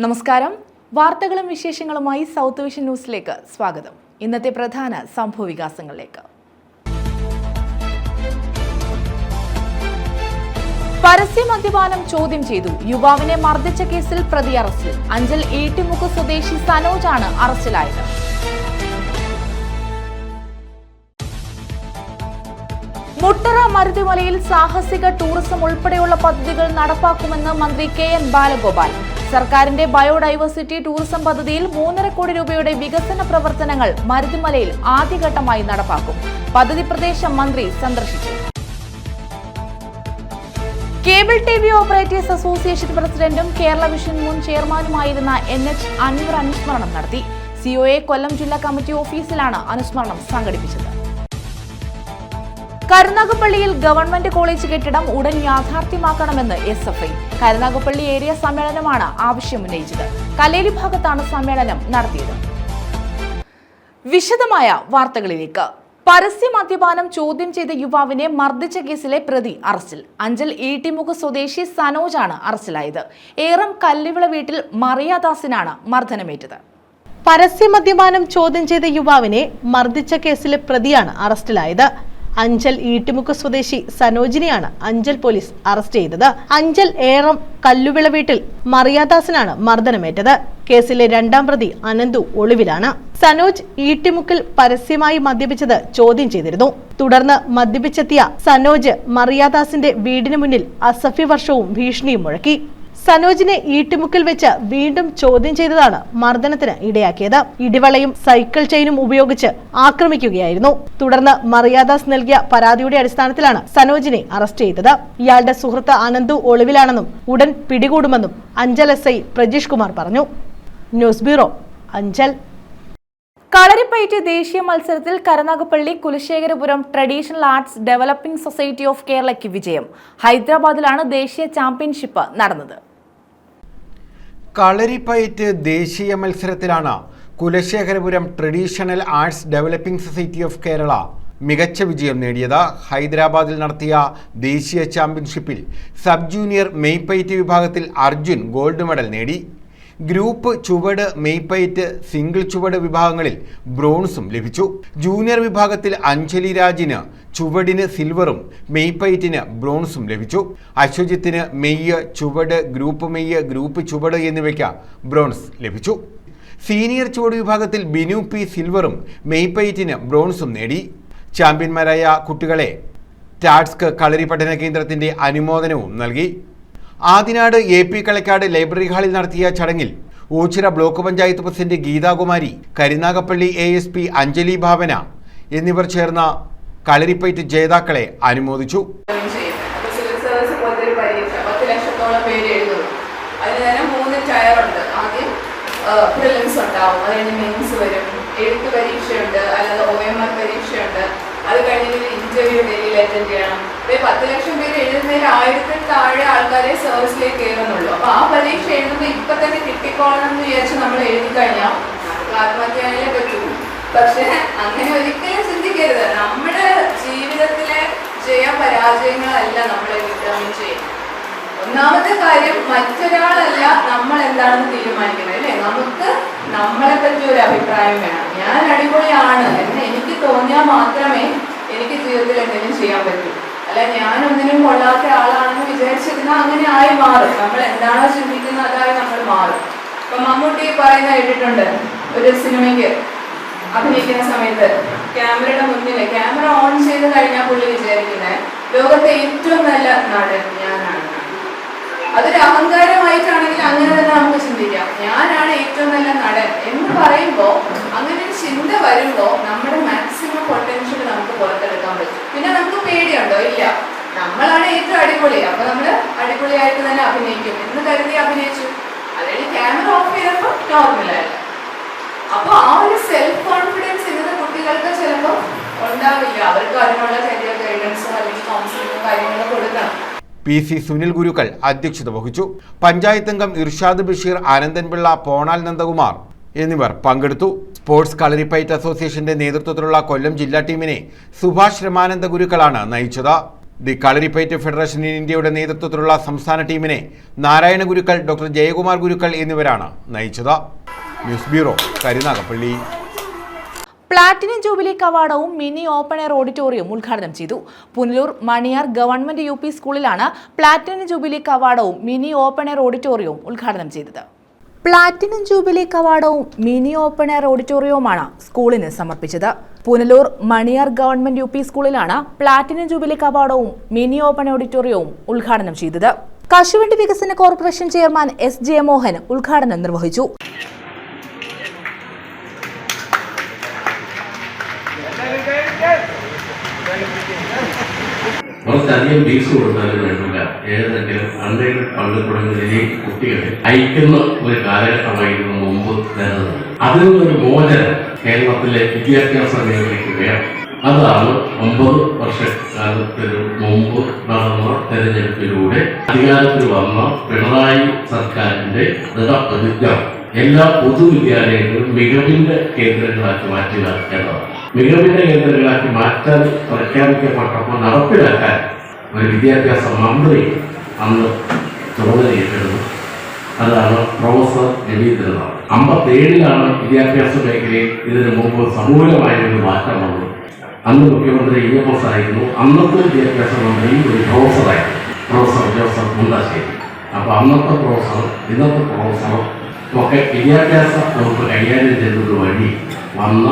നമസ്കാരം. വാർത്തകളും വിശേഷങ്ങളുമായി സൗത്ത് വിഷൻ ന്യൂസിലേക്ക് സ്വാഗതം. ഇന്നത്തെ പ്രധാന സംഭവവികാസങ്ങളിലേക്ക്. പരസ്യ മദ്യപാനം ചോദ്യം ചെയ്തു. യുവാവിനെ മർദ്ദിച്ച കേസിൽ പ്രതി അറസ്റ്റിൽ. അഞ്ചൽ ഈട്ടിമുക്ക് സ്വദേശി സനോജാണ് അറസ്റ്റിലായത്. മുട്ടറ മരുതിമലയിൽ സാഹസിക ടൂറിസം ഉൾപ്പെടെയുള്ള പദ്ധതികൾ നടപ്പാക്കുമെന്ന് മന്ത്രി കെ.എൻ. ബാലഗോപാൽ. സർക്കാരിന്റെ ബയോഡൈവേഴ്സിറ്റി ടൂറിസം പദ്ധതിയിൽ 3.5 കോടി രൂപയുടെ വികസന പ്രവർത്തനങ്ങൾ മരുതിമലയിൽ ആദ്യഘട്ടമായി നടപ്പാക്കും. പദ്ധതി പ്രദേശം മന്ത്രി സന്ദർശിച്ചു. കേബിൾ ടിവി ഓപ്പറേറ്റേഴ്സ് അസോസിയേഷൻ പ്രസിഡന്റും കേരള വിഷൻ മുൻ ചെയർമാനുമായിരുന്ന NH അൻവർ അനുസ്മരണം നടത്തി. COA കൊല്ലം ജില്ലാ കമ്മിറ്റി ഓഫീസിലാണ് അനുസ്മരണം സംഘടിപ്പിച്ചത്. കരുനാഗപ്പള്ളിയിൽ ഗവൺമെന്റ് കോളേജ് കെട്ടിടം ഉടൻ യാഥാർത്ഥ്യമാക്കണമെന്ന് SFI. കരുനാഗപ്പള്ളി ഏരിയ സമ്മേളനമാണ് ആവശ്യമുന്നയിച്ചത്. കല്ലേലി ഭാഗത്താണ് സമ്മേളനം നടത്തിയത്. വിശദമായ വാർത്തകളിലേക്ക്. പരസ്യ മദ്യപാനം ചോദ്യം ചെയ്ത യുവാവിനെ മർദ്ദിച്ച കേസിലെ പ്രതി അറസ്റ്റിൽ. അഞ്ചൽ ഈട്ടിമുക്ക് സ്വദേശി സനോജാണ് അറസ്റ്റിലായത്. ഏറം കല്ലിവിള വീട്ടിൽ മറിയാദാസിനാണ് മർദ്ദനമേറ്റത്. പരസ്യ മദ്യപാനം ചോദ്യം ചെയ്ത യുവാവിനെ മർദ്ദിച്ച കേസിലെ പ്രതിയാണ് അറസ്റ്റിലായത്. അഞ്ചൽ ഈട്ടിമുക്ക് സ്വദേശി സനോജിനെയാണ് അഞ്ചൽ പോലീസ് അറസ്റ്റ് ചെയ്തത്. അഞ്ചൽ ഏറം കല്ലുവിള വീട്ടിൽ മറിയാദാസിനാണ് മർദ്ദനമേറ്റത്. കേസിലെ 2ാം പ്രതി അനന്തു ഒളിവിലാണ്. സനോജ് ഈട്ടിമുക്കിൽ പരസ്യമായി മദ്യപിച്ചത് ചോദ്യം ചെയ്തിരുന്നു. തുടർന്ന് മദ്യപിച്ചെത്തിയ സനോജ് മറിയാദാസിന്റെ വീടിന് മുന്നിൽ അസഭ്യ വർഷവും ഭീഷണിയും മുഴക്കി. സനോജിനെ ഈട്ടിമുക്കിൽ വെച്ച് വീണ്ടും ചോദ്യം ചെയ്തതാണ് മർദ്ദനത്തിന് ഇടയാക്കിയത്. ഇടിവളയും സൈക്കിൾ ചെയിനും ഉപയോഗിച്ച് ആക്രമിക്കുകയായിരുന്നു. തുടർന്ന് മറിയാദാസ് നൽകിയ പരാതിയുടെ അടിസ്ഥാനത്തിലാണ് സനോജിനെ അറസ്റ്റ് ചെയ്തത്. ഇയാളുടെ സുഹൃത്ത് അനന്തു ഒളിവിലാണെന്നും ഉടൻ പിടികൂടുമെന്നും അഞ്ചൽ SI പ്രജീഷ് കുമാർ പറഞ്ഞു. News bureau, Anchal. കളരിപ്പയറ്റ് ദേശീയ മത്സരത്തിൽ Karunagappally Kulasekharapuram traditional arts developing society of കേരളയ്ക്ക് വിജയം. ഹൈദരാബാദിലാണ് ദേശീയ ചാമ്പ്യൻഷിപ്പ് നടന്നത്. കളരിപ്പയറ്റ് ദേശീയ മത്സരത്തിലാണ് Kulasekharapuram traditional arts developing society of Kerala മികച്ച വിജയം നേടിയത്. ഹൈദരാബാദിൽ നടത്തിയ ദേശീയ ചാമ്പ്യൻഷിപ്പിൽ സബ് ജൂനിയർ മെയ്പയറ്റ് വിഭാഗത്തിൽ അർജുൻ ഗോൾഡ് മെഡൽ നേടി. ഗ്രൂപ്പ് ചുവട്, മെയ്പയറ്റ്, സിംഗിൾ ചുവട് വിഭാഗങ്ങളിൽ ബ്രോൺസും ലഭിച്ചു. ജൂനിയർ വിഭാഗത്തിൽ അഞ്ജലി രാജിന് ചുവടിന് സിൽവറും മെയ്പയറ്റിന് ബ്രോൺസും ലഭിച്ചു. അശ്വജിത്തിന് മെയ്യ്, ചുവട്, ഗ്രൂപ്പ് മെയ്യ്, ഗ്രൂപ്പ് ചുവട് എന്നിവയ്ക്ക് ബ്രോൺസ് ലഭിച്ചു. സീനിയർ ചുവട് വിഭാഗത്തിൽ ബിനു P സിൽവറും മെയ്പയറ്റിന് ബ്രോൺസും നേടി. ചാമ്പ്യന്മാരായ കുട്ടികളെ ടാഡ്സ്ക് കളരി പഠന കേന്ദ്രത്തിന്റെ അനുമോദനവും നൽകി. ആദിനാട് AP കളക്കാട് ലൈബ്രറി ഹാളിൽ നടത്തിയ ചടങ്ങിൽ Oachira block panchayat president Geethakumari, Karunagappally ASP Anjali Bhavana എന്നിവർ ചേർന്ന കളരിപ്പയറ്റ് ജേതാക്കളെ അനുമോദിച്ചു. സിവിൽ സർവീസ് പോലത്തെ ഒരു പരീക്ഷ 10 ലക്ഷത്തോളം പേര് എഴുതുന്നു. അതിന് തന്നെ 3 ടയറുണ്ട്. ആദ്യം പ്രിലിംസ് ഉണ്ടാവും, അത് കഴിഞ്ഞ് മെയിൻസ് വരും, എഴുത്ത് പരീക്ഷയുണ്ട്, അല്ലാതെ OMR പരീക്ഷയുണ്ട്. അത് കഴിഞ്ഞ് ഇന്റർവ്യൂ ഡൽഹിയിൽ അറ്റൻഡ് ചെയ്യണം. 10 ലക്ഷം പേര് എഴുതുന്നതിൽ 1000-ൽ താഴെ ആൾക്കാരെ സർവീസിലേക്ക് കയറുന്നുള്ളൂ. അപ്പൊ ആ പരീക്ഷ എഴുതുമ്പോൾ ഇപ്പൊ തന്നെ കിട്ടിക്കോളണം എന്ന് വിചാരിച്ച് നമ്മൾ എഴുതി കഴിഞ്ഞാൽ നമുക്ക് ആത്മഹത്യ പറ്റൂ. പക്ഷെ അങ്ങനെ ഒരിക്കലും ചിന്തിക്കരുത്. നമ്മുടെ ജീവിതത്തിലെ ജയപരാജയങ്ങളല്ല നമ്മളെ ഡിറ്റർമിൻ ചെയ്യുന്നത്. ഒന്നാമത്തെ കാര്യം, മറ്റൊരാളല്ല നമ്മൾ എന്താണെന്ന് തീരുമാനിക്കുന്നത്, അല്ലേ? നമുക്ക് നമ്മളെ പറ്റി ഒരു അഭിപ്രായം വേണം. ഞാൻ അടിപൊളിയാണ് എന്ന് എനിക്ക് തോന്നിയാൽ മാത്രമേ എനിക്ക് ജീവിതത്തിൽ എന്തെങ്കിലും ചെയ്യാൻ പറ്റൂ. അല്ല, ഞാനൊന്നിനും കൊള്ളാത്ത ആളാണെന്ന് വിചാരിച്ചിരുന്നാൽ അങ്ങനെ ആയി മാറും. നമ്മൾ എന്താണോ ചിന്തിക്കുന്നത് അതായി നമ്മൾ മാറും. ഇപ്പൊ മമ്മൂട്ടി പറയുന്ന കേട്ടിട്ടുണ്ട്, ഒരു സിനിമയ്ക്ക് അഭിനയിക്കുന്ന സമയത്ത് ക്യാമറയുടെ മുന്നിൽ ക്യാമറ ഓൺ ചെയ്ത് കഴിഞ്ഞാൽ പുള്ളി വിചാരിക്കുന്നത് ലോകത്തെ ഏറ്റവും നല്ല നടൻ ഞാനാണ്. അതൊരു അഹങ്കാരമായിട്ടാണെങ്കിൽ അങ്ങനെ തന്നെ നമുക്ക് ചിന്തിക്കാം, ഞാനാണ് ഏറ്റവും നല്ല നടൻ എന്ന് പറയുമ്പോൾ അങ്ങനെ ഒരു ചിന്ത വരുമ്പോൾ നമ്മുടെ മാക്സിമം പൊട്ടൻഷ്യൽ നമുക്ക് പുറത്തെടുക്കാൻ പറ്റും. പിന്നെ നമുക്ക് പേടിയുണ്ടോ? ഇല്ല, നമ്മളാണ് ഏറ്റവും അടിപൊളി, അപ്പൊ നമ്മൾ അടിപൊളിയായിട്ട് തന്നെ അഭിനയിക്കും എന്ന് കരുതി അഭിനയിച്ചു. അതായത് ക്യാമറ ഓഫ് ചെയ്തപ്പോൾ നോർമലായില്ല. അപ്പൊ ആ ഒരു സെൽഫ് കോൺഫിഡൻസ് ഇന്നത്തെ കുട്ടികൾക്ക് ചിലപ്പോൾ ഉണ്ടാവില്ല. അവർക്ക് അതിനുള്ള ചെറിയ ഗൈഡൻസോ അല്ലെങ്കിൽ കൗൺസിലിങ്ങോ കാര്യങ്ങളോ കൊടുക്കണം. PC സുനിൽ ഗുരുക്കൾ അധ്യക്ഷത വഹിച്ചു. പഞ്ചായത്ത് അംഗം ഇർഷാദ് ബഷീർ, ആനന്ദൻപിള്ള, പോണാൽ നന്ദകുമാർ എന്നിവർ പങ്കെടുത്തു. സ്പോർട്സ് കളരിപ്പയറ്റ് അസോസിയേഷന്റെ നേതൃത്വത്തിലുള്ള കൊല്ലം ജില്ലാ ടീമിനെ സുഭാഷ് രമാനന്ദ ഗുരുക്കളാണ് നയിച്ചത്. ദി കളരിപ്പയറ്റ് ഫെഡറേഷൻ ഇൻ ഇന്ത്യയുടെ നേതൃത്വത്തിലുള്ള സംസ്ഥാന ടീമിനെ നാരായണ ഗുരുക്കൾ, ഡോക്ടർ ജയകുമാർ ഗുരുക്കൾ എന്നിവരാണ് നയിച്ചത്. News bureau, Karunagappally. Platinum jubilee കവാടവും മിനി ഓപ്പൺ എയർ ഓഡിറ്റോറിയവും ഉദ്ഘാടനം ചെയ്തു. പുനലൂർ മണിയാർ ഗവൺമെന്റ് UP സ്കൂളിലാണ് പ്ലാറ്റിനം ജൂബിലി കവാടവും മിനി ഓപ്പൺ എയർ ഓഡിറ്റോറിയവും ഉദ്ഘാടനം ചെയ്തത്. പ്ലാറ്റിനം ജൂബിലി കവാടവും മിനി ഓപ്പൺ എയർ ഓഡിറ്റോറിയവുമാണ് സ്കൂളിന് സമർപ്പിച്ചത്. പുനലൂർ മണിയാർ ഗവൺമെന്റ് UP സ്കൂളിലാണ് പ്ലാറ്റിനം ജൂബിലി കവാടവും മിനി ഓപ്പൺ ഓഡിറ്റോറിയവും ഉദ്ഘാടനം ചെയ്തത്. കശുവണ്ടി വികസന കോർപ്പറേഷൻ ചെയർമാൻ S. ജയമോഹൻ ഉദ്ഘാടനം നിർവഹിച്ചു. കുറച്ചധികം ഫീസ് കൊടുത്താലും വേണ്ടില്ല, ഏതെങ്കിലും അൺഎയ്ഡഡ് പള്ളിക്കൂടങ്ങളിലേക്ക് കുട്ടികളെ അയക്കുന്ന ഒരു കാലഘട്ടമായിരുന്നു മുമ്പ് വരുന്നത്. അതിൽ നിന്നൊരു മോചനം കേരളത്തിലെ വിദ്യാഭ്യാസ മേഖലയ്ക്ക് വേണം. അതാണ് 9 വർഷക്കാലത്തിന് മുമ്പ് നടന്ന തെരഞ്ഞെടുപ്പിലൂടെ അധികാരത്തിൽ വന്ന പിണറായി സർക്കാരിന്റെ ദൃഢപ്രതിജ്ഞ എല്ലാ പൊതുവിദ്യാലയങ്ങളും മികവിന്റെ കേന്ദ്രങ്ങളാക്കി മാറ്റുക എന്നതാണ്. മികവിന്റെ കേന്ദ്രങ്ങളാക്കി മാറ്റാൻ പ്രഖ്യാപിക്കപ്പെട്ടപ്പോൾ നടപ്പിലാക്കാൻ ഒരു വിദ്യാഭ്യാസ മന്ത്രി അന്ന് ചുമതലയേറ്റെടുത്തു. അതാണ് പ്രൊഫസർ രവീന്ദ്രനാഥ്. 57-ലാണ് വിദ്യാഭ്യാസ മേഖലയിൽ ഇതിനു മുമ്പ് സമൂലമായൊരു മാറ്റം വന്നത്. അന്ന് മുഖ്യമന്ത്രി EMS ആയിരുന്നു. അന്നത്തെ വിദ്യാഭ്യാസ മന്ത്രി ഒരു പ്രൊഫസറായിരുന്നു, പ്രൊഫസർ ജോസഫ് മുണ്ടശ്ശേരി. അപ്പോൾ അന്നത്തെ പ്രൊഫസർ ഇന്നത്തെ പ്രൊഫസറും ഒക്കെ വിദ്യാഭ്യാസ വകുപ്പ് കൈകാര്യം ചെയ്തത് വഴി വന്ന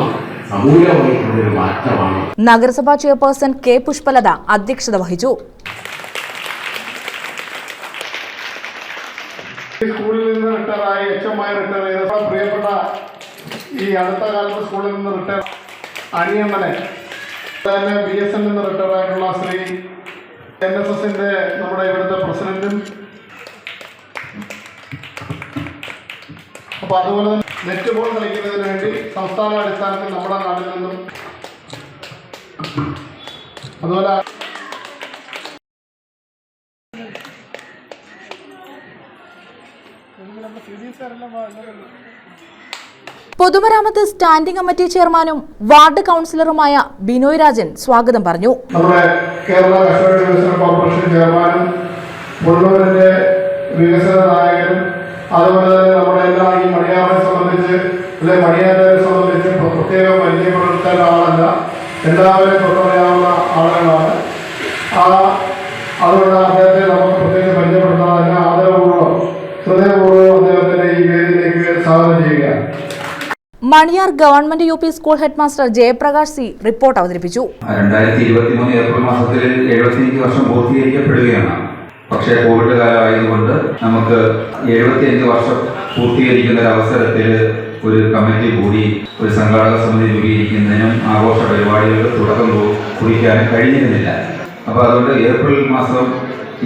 സമൂലമായിട്ടുള്ളൊരു മാറ്റമാണ്. നഗരസഭാ ചെയർപേഴ്സൺ K. പുഷ്പലത അധ്യക്ഷത വഹിച്ചു. സ്കൂളിൽ നിന്ന് റിട്ടയറായി HM റിട്ടയർ ചെയ്ത പ്രിയപ്പെട്ട ഈ അടുത്ത കാലത്ത് സ്കൂളിൽ നിന്ന് റിട്ടയർ അണിയണ്ണനെ, തന്നെ BSN നിന്ന് റിട്ടയർ ആയിട്ടുള്ള ശ്രീ NSSന്റെ നമ്മുടെ ഇവിടുത്തെ പ്രസിഡന്റും, അപ്പോൾ അതുപോലെ തന്നെ നെറ്റ് ബോൾ കളിക്കുന്നതിന് വേണ്ടി സംസ്ഥാന അടിസ്ഥാനത്തിൽ നമ്മുടെ നാട്ടിൽ നിന്നും അതുപോലെ പൊതുമരാമത്ത് സ്റ്റാൻഡിംഗ് കമ്മിറ്റി ചെയർമാനും വാർഡ് കൗൺസിലറുമായ ബിനോയ് രാജൻ സ്വാഗതം പറഞ്ഞു. നമ്മുടെ കേരള കശുവണ്ടി വികസന കോർപ്പറേഷൻ ചെയർമാനും പുനലൂരിന്റെ വികസന നായകനും അതുപോലെ തന്നെ നമ്മുടെ എല്ലാ ഈ മണിയാറിനെ സംബന്ധിച്ച് അല്ലെങ്കിൽ മണിയാറിനെ സംബന്ധിച്ച് പ്രത്യേകം പരിചയപ്പെടുത്താൻ ആളല്ല, എല്ലാവരെയും തൊട്ടറിയാവുന്ന ആളുകളാണ്. അതുകൊണ്ട് അദ്ദേഹത്തെ നമുക്ക് പ്രത്യേകം പരിചയപ്പെടുത്താൻ ആദരപൂർവ്വം ഹൃദയപൂർവ്വം അദ്ദേഹത്തിന്റെ ഈ വേദിയിലേക്ക് സ്വാഗതം ചെയ്യുകയാണ്. Maniyar government UP school headmaster Jayaprakash C. Report അവതരിപ്പിച്ചു. 2023 ഏപ്രിൽ മാസത്തിൽ 75 വർഷം പൂർത്തീകരിക്കപ്പെടുകയാണ്. പക്ഷേ കോവിഡ് കാലമായതുകൊണ്ട് നമുക്ക് 75 വർഷം പൂർത്തീകരിക്കുന്ന ഒരു അവസരത്തിൽ ഒരു കമ്മിറ്റി കൂടി ഒരു സംഘാടക സമിതി രൂപീകരിക്കുന്നതിനും ആഘോഷ പരിപാടികൾക്ക് തുടക്കം കുറിക്കാനും കഴിഞ്ഞിരുന്നില്ല. അപ്പോൾ അതുകൊണ്ട് ഏപ്രിൽ മാസം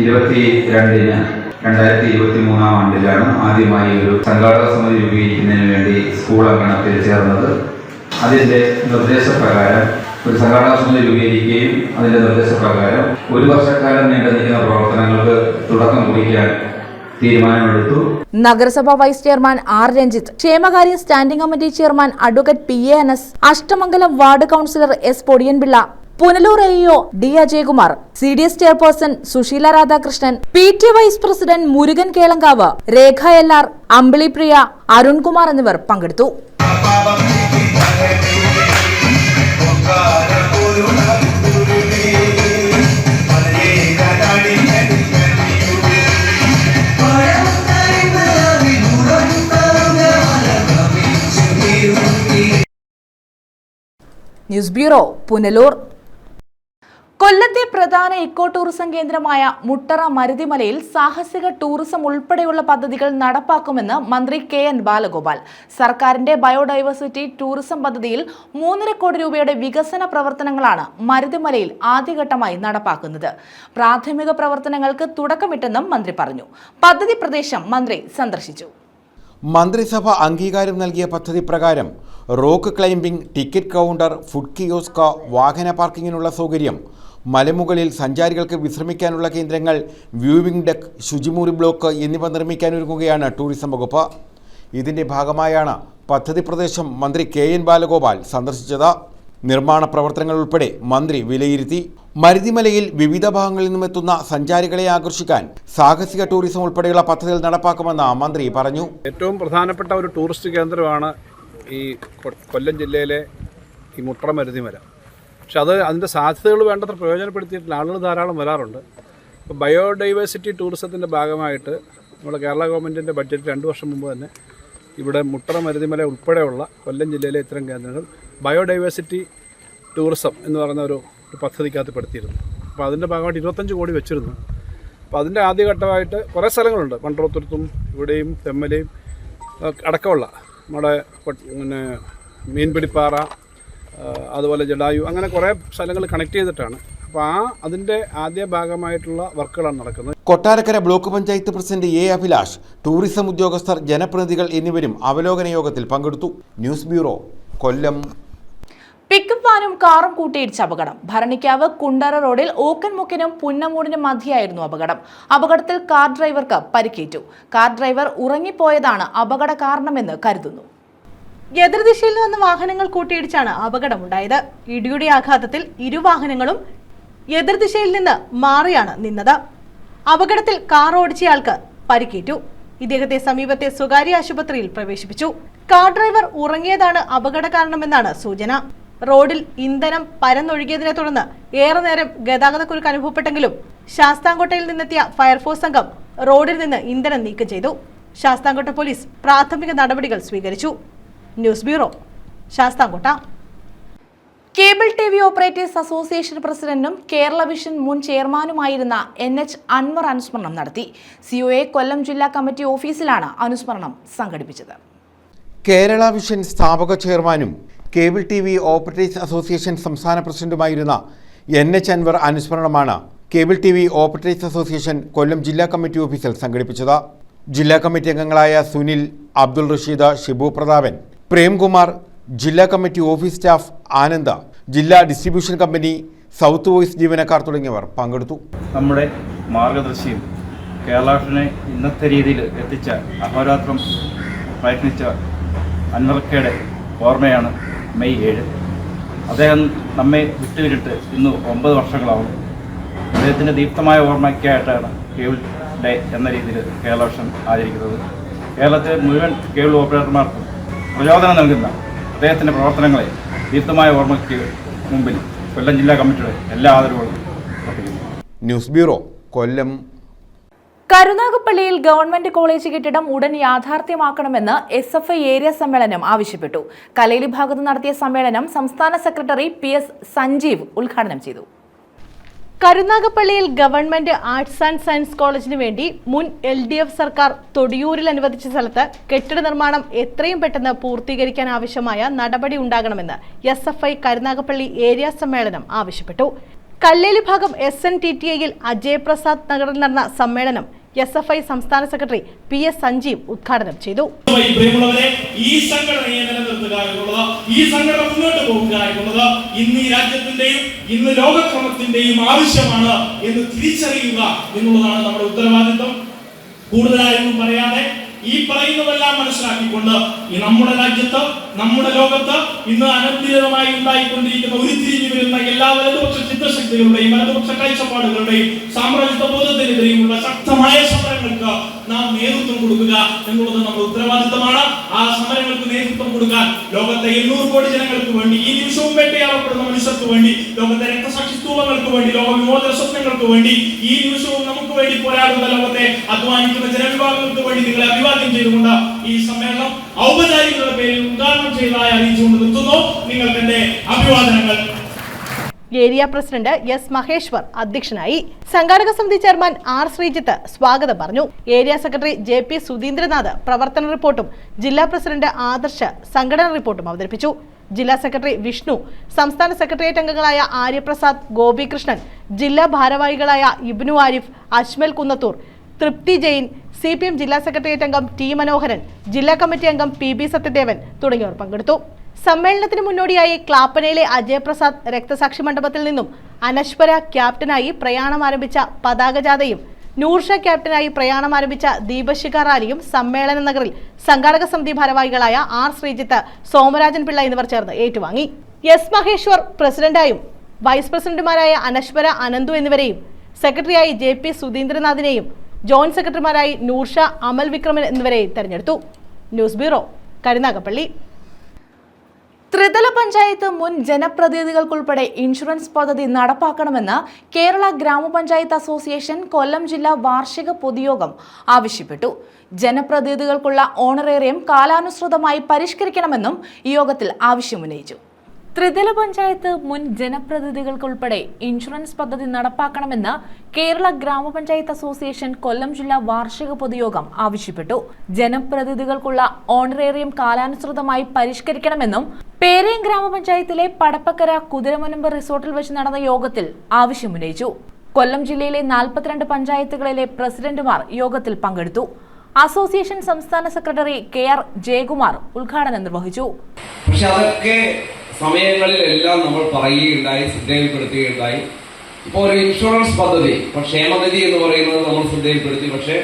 22-ന് 2023 ആണ്ടിലാണ് ആദ്യമായി ഒരു സംഘാടക സമിതി രൂപീകരിക്കുന്നതിന് വേണ്ടി സ്കൂൾ അങ്കണത്തിൽ ചേർന്നത്. അതിൻ്റെ നിർദ്ദേശപ്രകാരം ഒരു സംഘാടക സമിതി രൂപീകരിക്കുകയും അതിൻ്റെ നിർദ്ദേശപ്രകാരം 1 വർഷക്കാലം നീണ്ടു നിൽക്കുന്ന പ്രവർത്തനങ്ങൾക്ക് തുടക്കം കുറിക്കാൻ തീരുമാനമെടുത്തു. നഗരസഭാ വൈസ് ചെയർമാൻ R. രഞ്ജിത്ത്, ക്ഷേമകാര്യ standing committee chairman advocate PA Anas, Ashtamangalam ward councillor S. Podiyanpillai, Punalur AEO D. Ajayakumar, CDS chairperson Susheela Radhakrishnan, PT vice president Murugan Kelankavu, Rekha LR, Ambilipriya, Arunkumar എന്നിവർ പങ്കെടുത്തു. News bureau, Punalur. കൊല്ലത്തെ പ്രധാന ഇക്കോ ടൂറിസം കേന്ദ്രമായ മുട്ടറ മരുതിമലയിൽ സാഹസിക ടൂറിസം ഉൾപ്പെടെയുള്ള പദ്ധതികൾ നടപ്പാക്കുമെന്ന് മന്ത്രി KN ബാലഗോപാൽ. സർക്കാരിന്റെ ബയോഡൈവേഴ്സിറ്റി ടൂറിസം പദ്ധതിയിൽ 3.5 കോടി രൂപയുടെ വികസന പ്രവർത്തനങ്ങളാണ് മരുതിമലയിൽ ആദ്യഘട്ടമായി നടപ്പാക്കുന്നത്. പ്രാഥമിക പ്രവർത്തനങ്ങൾക്ക് തുടക്കമിട്ടെന്നും മന്ത്രി പറഞ്ഞു. പദ്ധതി പ്രദേശം മന്ത്രി സന്ദർശിച്ചു. മന്ത്രിസഭ അംഗീകാരം നൽകിയ പദ്ധതി പ്രകാരം rock climbing, ticket counter, food kiosk, വാഹന പാർക്കിങ്ങിനുള്ള സൗകര്യം, മലമുകളിൽ സഞ്ചാരികൾക്ക് വിശ്രമിക്കാനുള്ള കേന്ദ്രങ്ങൾ, വ്യൂവിംഗ് ഡെക്ക്, ശുചിമുറി ബ്ലോക്ക് എന്നിവ നിർമ്മിക്കാനൊരുങ്ങുകയാണ് ടൂറിസം വകുപ്പ്. ഇതിന്റെ ഭാഗമായാണ് പദ്ധതി പ്രദേശം മന്ത്രി KN ബാലഗോപാൽ സന്ദർശിച്ചത്. നിർമ്മാണ പ്രവർത്തനങ്ങൾ ഉൾപ്പെടെ മന്ത്രി വിലയിരുത്തി. മരുതിമലയിൽ വിവിധ ഭാഗങ്ങളിൽ നിന്നും എത്തുന്ന സഞ്ചാരികളെ ആകർഷിക്കാൻ സാഹസിക ടൂറിസം ഉൾപ്പെടെയുള്ള പദ്ധതികൾ നടപ്പാക്കുമെന്ന് മന്ത്രി പറഞ്ഞു. ഏറ്റവും പ്രധാനപ്പെട്ട ഒരു ടൂറിസ്റ്റ് കേന്ദ്രമാണ് ഈ കൊല്ലം ജില്ലയിലെ ഈ മുട്ട്ര മരുതിമല. പക്ഷെ അതിൻ്റെ സാധ്യതകൾ വേണ്ടത്ര പ്രയോജനപ്പെടുത്തിയിട്ടില്ല. ആളുകൾ ധാരാളം വരാറുണ്ട്. അപ്പോൾ ബയോഡൈവേഴ്സിറ്റി ടൂറിസത്തിൻ്റെ ഭാഗമായിട്ട് നമ്മുടെ കേരള ഗവൺമെൻറ്റിൻ്റെ ബഡ്ജറ്റ് 2 വർഷം മുമ്പ് തന്നെ ഇവിടെ മുട്ട്ര മരുതിമല ഉൾപ്പെടെയുള്ള കൊല്ലം ജില്ലയിലെ ഇത്തരം കേന്ദ്രങ്ങൾ ബയോഡൈവേഴ്സിറ്റി ടൂറിസം എന്ന് പറയുന്ന ഒരു പദ്ധതിക്കകത്ത് പെടുത്തിയിരുന്നു. അപ്പോൾ അതിൻ്റെ ഭാഗമായിട്ട് 25 കോടി വെച്ചിരുന്നു. അപ്പോൾ അതിൻ്റെ ആദ്യഘട്ടമായിട്ട് കുറേ സ്ഥലങ്ങളുണ്ട്. പണ്ട്രോത്തുരുത്തും ഇവിടെയും തെമ്മലയും അടക്കമുള്ള നമ്മുടെ മീൻപിടിപ്പാറ, അതുപോലെ ജഡായു, അങ്ങനെ കുറേ സ്ഥലങ്ങൾ കണക്ട് ചെയ്തിട്ടാണ്. അപ്പോൾ അതിൻ്റെ ആദ്യ ഭാഗമായിട്ടുള്ള വർക്കുകളാണ് നടക്കുന്നത്. Kottarakkara block panchayat president A Abhilash, tourism ഉദ്യോഗസ്ഥർ, ജനപ്രതിനിധികൾ എന്നിവരും അവലോകന യോഗത്തിൽ പങ്കെടുത്തു. ന്യൂസ് ബ്യൂറോ, കൊല്ലം. പിക്കപ്പ് വാനും കാറും കൂട്ടിയിടിച്ച അപകടം. ഭരണിക്കാവ് കുണ്ടറ റോഡിൽ ഓക്കൻമുക്കിനും പുന്നമൂടിനും മധ്യയായിരുന്നു അപകടം. അപകടത്തിൽ കാർ ഡ്രൈവർക്ക് പരിക്കേറ്റു. കാർ ഡ്രൈവർ ഉറങ്ങിപ്പോയതാണ് അപകട കാരണമെന്ന് കരുതുന്നു. എതിർദിശയിൽ നിന്ന് വാഹനങ്ങൾ കൂട്ടിയിടിച്ചാണ് അപകടമുണ്ടായത്. ഇടിയുടെ ആഘാതത്തിൽ ഇരുവാഹനങ്ങളും എതിർദിശയിൽ നിന്ന് മാറിയാണ് നിന്നത്. അപകടത്തിൽ കാർ ഓടിച്ചയാൾക്ക് പരിക്കേറ്റു. ഇദ്ദേഹത്തെ സമീപത്തെ സ്വകാര്യ ആശുപത്രിയിൽ പ്രവേശിപ്പിച്ചു. കാർ ഡ്രൈവർ ഉറങ്ങിയതാണ് അപകട കാരണമെന്നാണ് സൂചന. റോഡിൽ ഇന്ധനം പരന്നൊഴുകിയതിനെ തുടർന്ന് ഏറെ നേരം ഗതാഗതക്കുരുക്ക് അനുഭവപ്പെട്ടെങ്കിലും ശാസ്താംകോട്ടയിൽ നിന്നെത്തിയ ഫയർഫോഴ്സ് സംഘം റോഡിൽ നിന്ന് ഇന്ധനം നീക്കം ചെയ്തു. ശാസ്താംകോട്ട പോലീസ് പ്രാഥമിക നടപടികൾ സ്വീകരിച്ചു. News bureau, Sasthamkotta. Cable TV operators association പ്രസിഡന്റും കേരള വിഷൻ മുൻ ചെയർമാനുമായിരുന്ന NH അൻവർ അനുസ്മരണം നടത്തി. COA കൊല്ലം ജില്ലാ കമ്മിറ്റി ഓഫീസിലാണ് അനുസ്മരണം സംഘടിപ്പിച്ചത്. കേരള വിഷൻ സ്ഥാപക ചെയർമാനും കേബിൾ TV ഓപ്പറേറ്റേഴ്സ് അസോസിയേഷൻ സംസ്ഥാന പ്രസിഡന്റുമായിരുന്ന NH അൻവർ അനുസ്മരണമാണ് cable TV operators association Kollam ജില്ലാ കമ്മിറ്റി ഓഫീസിൽ സംഘടിപ്പിച്ചത്. ജില്ലാ കമ്മിറ്റി അംഗങ്ങളായ സുനിൽ, അബ്ദുൾ റഷീദ്, ഷിബു പ്രതാപൻ, പ്രേംകുമാർ, ജില്ലാ കമ്മിറ്റി ഓഫീസ് സ്റ്റാഫ് ആനന്ദ, ജില്ലാ ഡിസ്ട്രിബ്യൂഷൻ കമ്പനി, സൗത്ത് വോയിസ് ജീവനക്കാർ തുടങ്ങിയവർ പങ്കെടുത്തു. നമ്മുടെ മാർഗദർശിയും കേരളത്തിനെ ഇന്നത്തെ രീതിയിൽ എത്തിച്ച അഹോരാത്രം പ്രയത്നിച്ച അൻവർക്കയുടെ ഓർമ്മയാണ് മെയ് 7. അദ്ദേഹം നമ്മെ വിട്ടുപിരിട്ട് ഇന്ന് 9 വർഷങ്ങളാവും. അദ്ദേഹത്തിൻ്റെ ദീപ്തമായ ഓർമ്മയ്ക്കായിട്ടാണ് കേബിൾ ഡേ എന്ന രീതിയിൽ കേരള വിഷൻ ആചരിക്കുന്നത്. കേരളത്തിലെ മുഴുവൻ കേബിൾ ഓപ്പറേറ്റർമാർക്കും പ്രചോദനം നൽകുന്ന അദ്ദേഹത്തിൻ്റെ പ്രവർത്തനങ്ങളെ ദീപ്തമായ ഓർമ്മയ്ക്ക് മുമ്പിൽ കൊല്ലം ജില്ലാ കമ്മിറ്റിയുടെ എല്ലാ ആദരവുകളും അർപ്പിക്കുന്നു. ന്യൂസ് ബ്യൂറോ, കൊല്ലം. കരുനാഗപ്പള്ളിയിൽ ഗവൺമെന്റ് കോളേജ് കെട്ടിടം ഉടൻ യാഥാർത്ഥ്യമാക്കണമെന്ന് SFI ഏരിയ സമ്മേളനം ആവശ്യപ്പെട്ടു. കലേലി ഭാഗത്ത് നടത്തിയ സമ്മേളനം സംസ്ഥാന സെക്രട്ടറി PS സഞ്ജീവ് ഉദ്ഘാടനം ചെയ്തു. കരുനാഗപ്പള്ളിയിൽ ഗവൺമെന്റ് ആർട്സ് ആൻഡ് സയൻസ് കോളേജിന് വേണ്ടി മുൻ LDF സർക്കാർ തൊടിയൂരിൽ അനുവദിച്ച സ്ഥലത്ത് കെട്ടിട നിർമ്മാണം എത്രയും പെട്ടെന്ന് പൂർത്തീകരിക്കാൻ ആവശ്യമായ നടപടി ഉണ്ടാകണമെന്ന് SFI കരുനാഗപ്പള്ളി ഏരിയ സമ്മേളനം ആവശ്യപ്പെട്ടു. കല്ലേലി ഭാഗം SNTTIയിൽ അജയ് പ്രസാദ് നഗറിൽ നടന്ന സമ്മേളനം SFI സംസ്ഥാന സെക്രട്ടറി PS സഞ്ജീവ് ഉദ്ഘാടനം ചെയ്തു. ഈ സംഘടനയെ നിലനിർത്തുക എന്നുള്ളത്, ഈ സംഘടന മുന്നോട്ട് പോകുക എന്നുള്ളത് ഇന്ന് ഈ രാജ്യത്തിന്റെയും ഇന്ന് ലോകക്രമത്തിന്റെയും ആവശ്യമാണ് എന്ന് തിരിച്ചറിയുക എന്നുള്ളതാണ് നമ്മുടെ ഉത്തരവാദിത്വം. കൂടുതലായൊന്നും പറയാതെ ഈ പറയുന്നതെല്ലാം മനസ്സിലാക്കിക്കൊണ്ട് ഈ നമ്മുടെ രാജ്യത്ത്, നമ്മുടെ ലോകത്ത് ഇന്ന് അനന്തിരമായി ഉണ്ടായിക്കൊണ്ടിരിക്കുന്ന ഉരുത്തിരിഞ്ഞു വരുന്ന എല്ലാ വലതുപക്ഷ ചിത്രശക്തികളുടെയും വലതുപക്ഷ കാഴ്ചപ്പാടുകളുടെയും സാമ്രാജ്യത്വ ബോധത്തിനെതിരെയുള്ള ശക്തമായ സമരങ്ങൾക്ക് നാം നേതൃത്വം കൊടുക്കുക എന്നുള്ളത് നമ്മുടെ ഉത്തരവാദിത്തമാണ്. ആ സമരങ്ങൾക്ക് നേതൃത്വം കൊടുക്കാൻ ലോകത്തെ 800 കോടി ജനങ്ങൾക്ക് വേണ്ടി, ഈ നിമിഷവും വേട്ടയാടപ്പെടുന്ന മനുഷ്യർക്ക് വേണ്ടി, ലോകത്തെ രക്തസാക്ഷി സ്തൂപങ്ങൾക്ക് വേണ്ടി, ലോക വിമോചന സ്വപ്നങ്ങൾക്ക് വേണ്ടി, ഈ നിമിഷവും നമുക്ക് വേണ്ടി പോരാടുന്ന ലോകത്തെ അധ്വാനിക്കുന്ന ജനവിഭാഗങ്ങൾക്ക് വേണ്ടി നിങ്ങളെ അഭിവാദ്യം ചെയ്തുകൊണ്ട് ഈ സമ്മേളനം ഔപചാരികരുടെ പേരിൽ ഉദ്ഘാടനം ചെയ്തതായി അറിയിച്ചുകൊണ്ട് നിർത്തുന്നു. നിങ്ങൾക്ക് എന്റെ അഭിവാദനങ്ങൾ. ഏരിയ പ്രസിഡന്റ് S മഹേശ്വർ അധ്യക്ഷനായി. സംഘാടക സമിതി ചെയർമാൻ R ശ്രീജിത്ത് സ്വാഗതം പറഞ്ഞു. ഏരിയ സെക്രട്ടറി JP സുധീന്ദ്രനാഥ് പ്രവർത്തന റിപ്പോർട്ടും ജില്ലാ പ്രസിഡന്റ് ആദർശ് സംഘടനാ റിപ്പോർട്ടും അവതരിപ്പിച്ചു. ജില്ലാ സെക്രട്ടറി വിഷ്ണു, സംസ്ഥാന സെക്രട്ടേറിയറ്റ് അംഗങ്ങളായ ആര്യപ്രസാദ്, ഗോപികൃഷ്ണൻ, ജില്ലാ ഭാരവാഹികളായ ഇബ്നു ആരിഫ്, അജ്മൽ കുന്നത്തൂർ, തൃപ്തി ജെയിൻ, CPM ജില്ലാ സെക്രട്ടേറിയറ്റ് അംഗം T മനോഹരൻ, ജില്ലാ കമ്മിറ്റി അംഗം PB സത്യദേവൻ തുടങ്ങിയവർ പങ്കെടുത്തു. സമ്മേളനത്തിന് മുന്നോടിയായി ക്ലാപ്പനയിലെ അജയപ്രസാദ് രക്തസാക്ഷി മണ്ഡപത്തിൽ നിന്നും അനശ്വര ക്യാപ്റ്റനായി പ്രയാണം ആരംഭിച്ച പതാക ജാഥയും നൂർഷ ക്യാപ്റ്റനായി പ്രയാണം ആരംഭിച്ച ദീപശിഖ റാലിയും സമ്മേളന നഗറിൽ സംഘാടക സമിതി ഭാരവാഹികളായ R ശ്രീജിത്ത്, സോമരാജൻ പിള്ള എന്നിവർ ചേർന്ന് ഏറ്റുവാങ്ങി. എസ് മഹേശ്വർ പ്രസിഡന്റായും വൈസ് പ്രസിഡന്റുമാരായ അനശ്വര അനന്തു എന്നിവരെയും സെക്രട്ടറിയായി JP സുധീന്ദ്രനാഥിനെയും ജോയിന്റ് സെക്രട്ടറിമാരായി നൂർഷ അമൽ വിക്രമൻ എന്നിവരെയും തെരഞ്ഞെടുത്തു. News bureau, Karunagappally. ത്രിതല പഞ്ചായത്ത് മുൻ ജനപ്രതിനിധികൾക്കുൾപ്പെടെ ഇൻഷുറൻസ് പദ്ധതി നടപ്പാക്കണമെന്ന് കേരള ഗ്രാമപഞ്ചായത്ത് അസോസിയേഷൻ കൊല്ലം ജില്ലാ വാർഷിക പൊതുയോഗം ആവശ്യപ്പെട്ടു. ജനപ്രതിനിധികൾക്കുള്ള ഓണറേറിയം കാലാനുസൃതമായി പരിഷ്കരിക്കണമെന്നും യോഗത്തിൽ ആവശ്യമുന്നയിച്ചു. ത്രിതല പഞ്ചായത്ത് മുൻ ജനപ്രതിനിധികൾക്കുൾപ്പെടെ ഇൻഷുറൻസ് പദ്ധതി നടപ്പാക്കണമെന്ന് കേരള ഗ്രാമപഞ്ചായത്ത് അസോസിയേഷൻ കൊല്ലം ജില്ലാ വാർഷിക പൊതുയോഗം ആവശ്യപ്പെട്ടു. ജനപ്രതിനിധികൾക്കുള്ള ഓണറേറിയം കാലാനുസൃതമായി പരിഷ്കരിക്കണമെന്നും പേരയം ഗ്രാമപഞ്ചായത്തിലെ പടപ്പക്കര കുതിരമുനമ്പ് റിസോർട്ടിൽ വെച്ച് നടന്ന യോഗത്തിൽ ആവശ്യമുന്നയിച്ചു. കൊല്ലം ജില്ലയിലെ 42 പഞ്ചായത്തുകളിലെ പ്രസിഡന്റുമാർ യോഗത്തിൽ പങ്കെടുത്തു. അസോസിയേഷൻ സംസ്ഥാന സെക്രട്ടറി KR ജയകുമാർ ഉദ്ഘാടനം നിർവഹിച്ചു. സമയങ്ങളിലെല്ലാം നമ്മൾ പറയുകയുണ്ടായി, ശ്രദ്ധയിൽപ്പെടുത്തുകയുണ്ടായി. ഇപ്പോൾ ഒരു ഇൻഷുറൻസ് പദ്ധതി, ഇപ്പോൾ ക്ഷേമനിധി എന്ന് പറയുന്നത് നമ്മൾ ശ്രദ്ധയിൽപ്പെടുത്തി. പക്ഷേ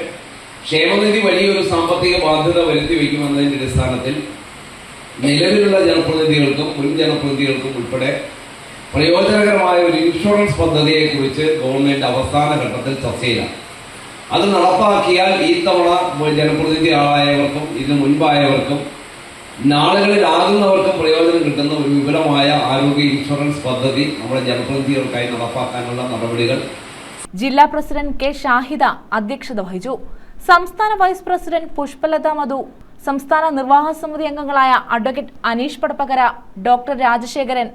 ക്ഷേമനിധി വലിയൊരു സാമ്പത്തിക ബാധ്യത വരുത്തി വയ്ക്കുമെന്നതിന്റെ അടിസ്ഥാനത്തിൽ നിലവിലുള്ള ജനപ്രതിനിധികൾക്കും മുൻ ജനപ്രതിനിധികൾക്കും ഉൾപ്പെടെ പ്രയോജനകരമായ ഒരു ഇൻഷുറൻസ് പദ്ധതിയെക്കുറിച്ച് ഗവൺമെന്റ് അവസാന ഘട്ടത്തിൽ ചർച്ചയിലാണ്. അത് നടപ്പാക്കിയാൽ ഈ തവണ ജനപ്രതിനിധി ആളായവർക്കും ഇതിന് മുൻപായവർക്കും നാളുകളിലാകുന്നവർക്കും പ്രയോജനം കിട്ടുന്ന ഒരു വിപുലമായ ആരോഗ്യ ഇൻഷുറൻസ് പദ്ധതി നമ്മുടെ ജനപ്രതിനിധികൾക്കായി നടപ്പാക്കാനുള്ള നടപടികൾ. ജില്ലാ പ്രസിഡന്റ് K ഷാഹിദ അധ്യക്ഷത വഹിച്ചു. സംസ്ഥാന വൈസ് പ്രസിഡന്റ് പുഷ്പലത മധു, സംസ്ഥാന നിർവാഹക സമിതി അംഗങ്ങളായ അഡ്വക്കേറ്റ് അനീഷ് പടപ്പക്കര, ഡോക്ടർ രാജശേഖരൻ,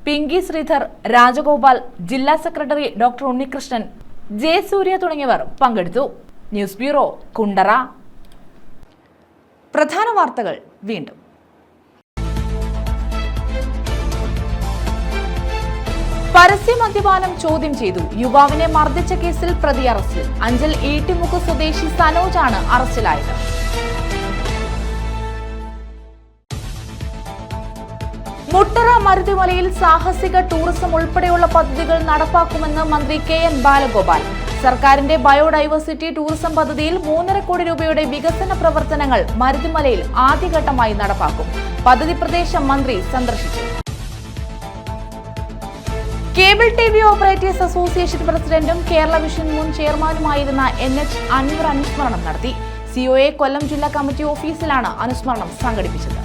പിങ്കി ശ്രീധർ, രാജഗോപാൽ, ജില്ലാ സെക്രട്ടറി ഡോക്ടർ ഉണ്ണികൃഷ്ണൻ, J സൂര്യ തുടങ്ങിയവർ പങ്കെടുത്തു. News bureau, Kundara. പ്രധാന വാർത്തകൾ വീണ്ടും. പരസ്യ മദ്യപാനം ചോദ്യം ചെയ്തു. യുവാവിനെ മർദ്ദിച്ച കേസിൽ പ്രതി അറസ്റ്റിൽ. അഞ്ചൽ ഈട്ടിമുക്ക് സ്വദേശി സനോജാണ് അറസ്റ്റിലായത്. മുട്ടറ മരുതിമലയിൽ സാഹസിക ടൂറിസം ഉൾപ്പെടെയുള്ള പദ്ധതികൾ നടപ്പാക്കുമെന്ന് മന്ത്രി KN ബാലഗോപാൽ. സർക്കാരിന്റെ ബയോഡൈവേഴ്സിറ്റി ടൂറിസം പദ്ധതിയിൽ 3.5 കോടി രൂപയുടെ വികസന പ്രവർത്തനങ്ങൾ മരുതിമലയിൽ ആദ്യഘട്ടമായി നടപ്പാക്കും. പദ്ധതി പ്രദേശം മന്ത്രി സന്ദർശിച്ചു. കേബിൾ TV ഓപ്പറേറ്റേഴ്സ് അസോസിയേഷൻ പ്രസിഡന്റും കേരള വിഷൻ മുൻ ചെയർമാനുമായിരുന്ന NH അൻവർ അനുസ്മരണം നടത്തി. COA കൊല്ലം ജില്ലാ കമ്മിറ്റി ഓഫീസിലാണ് അനുസ്മരണം സംഘടിപ്പിച്ചത്.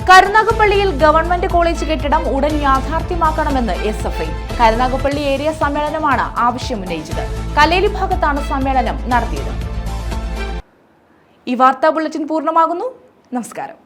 കരുനാഗപ്പള്ളിയിൽ ഗവൺമെന്റ് കോളേജ് കെട്ടിടം ഉടൻ യാഥാർത്ഥ്യമാക്കണമെന്ന് SFI. കരുനാഗപ്പള്ളി ഏരിയ സമ്മേളനമാണ് ആവശ്യമുന്നയിച്ചത്. കലേലി ഭാഗത്താണ് സമ്മേളനം നടത്തിയത്. ഈ വാർത്താ ബുള്ളറ്റിൻ പൂർണ്ണമാകുന്നു. നമസ്കാരം.